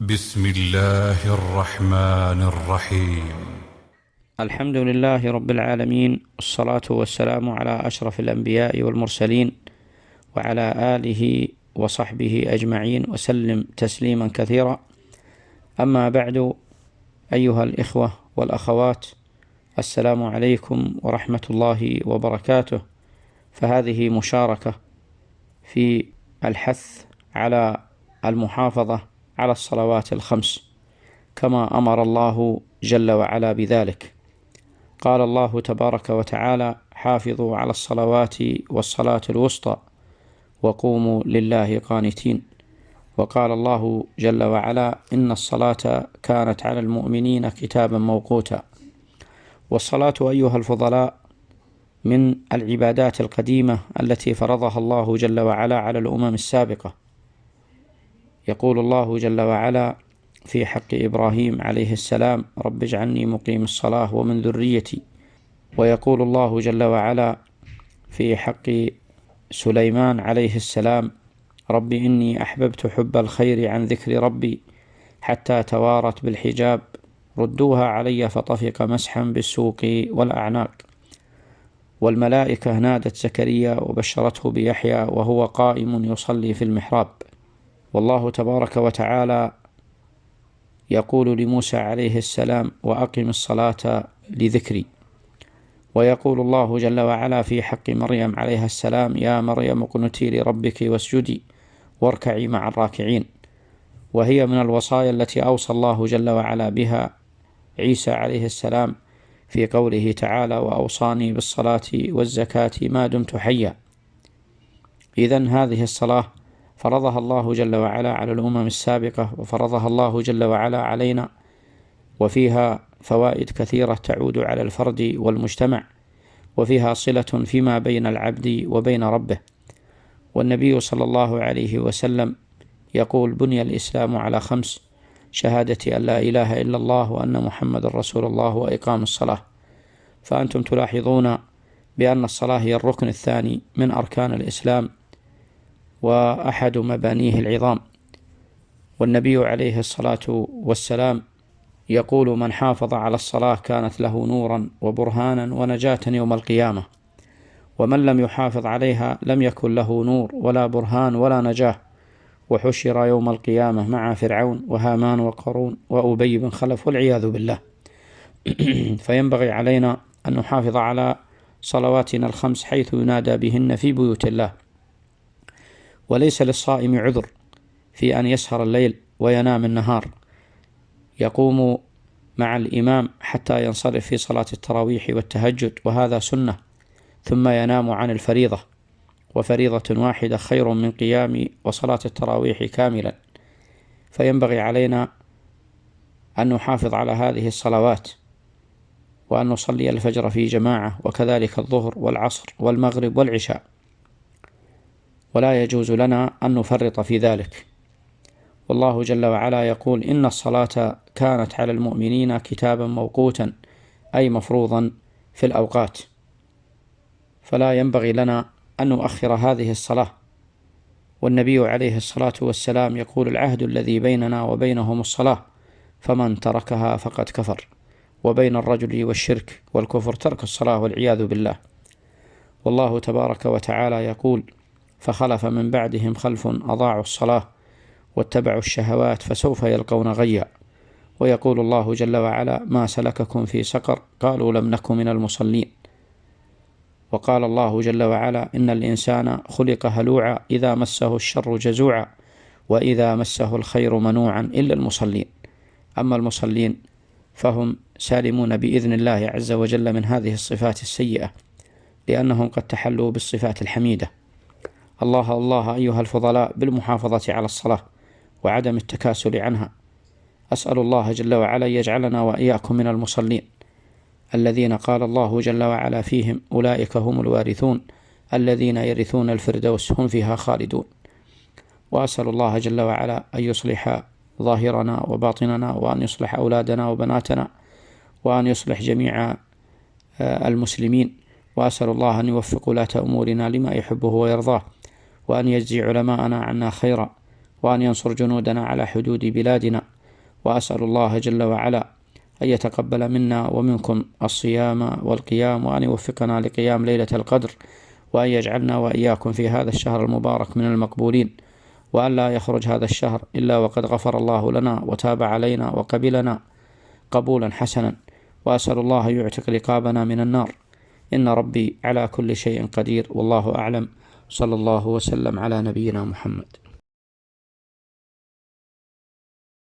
بسم الله الرحمن الرحيم. الحمد لله رب العالمين، والصلاة والسلام على أشرف الأنبياء والمرسلين وعلى آله وصحبه أجمعين وسلم تسليما كثيرا. أما بعد، أيها الإخوة والأخوات، السلام عليكم ورحمة الله وبركاته. فهذه مشاركة في الحث على المحافظة على الصلوات الخمس كما أمر الله جل وعلا بذلك. قال الله تبارك وتعالى: حافظوا على الصلوات والصلاة الوسطى وقوموا لله قانتين. وقال الله جل وعلا: إن الصلاة كانت على المؤمنين كتابا موقوتا. والصلاة أيها الفضلاء من العبادات القديمة التي فرضها الله جل وعلا على الأمم السابقة. يقول الله جل وعلا في حق إبراهيم عليه السلام: رب اجعلني مقيم الصلاة ومن ذريتي. ويقول الله جل وعلا في حق سليمان عليه السلام: رب إني أحببت حب الخير عن ذكر ربي حتى توارت بالحجاب ردوها علي فطفق مسحا بالسوق والأعناق. والملائكة نادت زكريا وبشرته بيحيى وهو قائم يصلي في المحراب. والله تبارك وتعالى يقول لموسى عليه السلام: وأقم الصلاة لذكري. ويقول الله جل وعلا في حق مريم عليها السلام: يا مريم اقنتي لربك واسجدي واركعي مع الراكعين. وهي من الوصايا التي أوصى الله جل وعلا بها عيسى عليه السلام في قوله تعالى: وأوصاني بالصلاة والزكاة ما دمت حيا. إذن هذه الصلاة فرضها الله جل وعلا على الأمم السابقة، وفرضها الله جل وعلا علينا، وفيها فوائد كثيرة تعود على الفرد والمجتمع، وفيها صلة فيما بين العبد وبين ربه. والنبي صلى الله عليه وسلم يقول: بني الإسلام على 5: شهادة أن لا إله إلا الله وأن محمد رسول الله وإقام الصلاة. فأنتم تلاحظون بأن الصلاة هي الركن الثاني من أركان الإسلام وأحد مبانيه العظام. والنبي عليه الصلاة والسلام يقول: من حافظ على الصلاة كانت له نورا وبرهانا ونجاة يوم القيامة، ومن لم يحافظ عليها لم يكن له نور ولا برهان ولا نجاة، وحشر يوم القيامة مع فرعون وهامان وقارون وأبي بن خلف والعياذ بالله. فينبغي علينا أن نحافظ على صلواتنا الخمس حيث ينادى بهن في بيوت الله. وليس للصائم عذر في أن يسهر الليل وينام النهار، يقوم مع الإمام حتى ينصرف في صلاة التراويح والتهجد، وهذا سنة، ثم ينام عن الفريضة، وفريضة واحدة خير من قيام وصلاة التراويح كاملا. فينبغي علينا أن نحافظ على هذه الصلوات، وأن نصلي الفجر في جماعة، وكذلك الظهر والعصر والمغرب والعشاء، ولا يجوز لنا أن نفرط في ذلك. والله جل وعلا يقول: إن الصلاة كانت على المؤمنين كتابا موقوتا، أي مفروضا في الأوقات. فلا ينبغي لنا أن نؤخر هذه الصلاة. والنبي عليه الصلاة والسلام يقول: العهد الذي بيننا وبينهم الصلاة، فمن تركها فقد كفر. وبين الرجل والشرك والكفر ترك الصلاة والعياذ بالله. والله تبارك وتعالى يقول: فخلف من بعدهم خلف أضاعوا الصلاة واتبعوا الشهوات فسوف يلقون غيا. ويقول الله جل وعلا: ما سلككم في سقر؟ قالوا لم نك من المصلين. وقال الله جل وعلا: إن الإنسان خلق هلوعا إذا مسه الشر جزوعا وإذا مسه الخير منوعا إلا المصلين. أما المصلين فهم سالمون بإذن الله عز وجل من هذه الصفات السيئة، لأنهم قد تحلوا بالصفات الحميدة. الله الله أيها الفضلاء بالمحافظة على الصلاة وعدم التكاسل عنها. أسأل الله جل وعلا يجعلنا وإياكم من المصلين الذين قال الله جل وعلا فيهم: أولئك هم الوارثون الذين يرثون الفردوس هم فيها خالدون. وأسأل الله جل وعلا أن يصلح ظاهرنا وباطننا، وأن يصلح أولادنا وبناتنا، وأن يصلح جميع المسلمين. وأسأل الله أن يوفق ولاة أمورنا لما يحبه ويرضاه، وأن يجزي علماءنا عنا خيرا، وأن ينصر جنودنا على حدود بلادنا، وأسأل الله جل وعلا أن يتقبل منا ومنكم الصيام والقيام، وأن يوفقنا لقيام ليلة القدر، وأن يجعلنا وإياكم في هذا الشهر المبارك من المقبولين، وأن لا يخرج هذا الشهر إلا وقد غفر الله لنا وتاب علينا وقبلنا قبولا حسنا. وأسأل الله أن يعتق رقابنا من النار. إن ربي على كل شيء قدير، والله أعلم. صلى الله وسلم على نبينا محمد.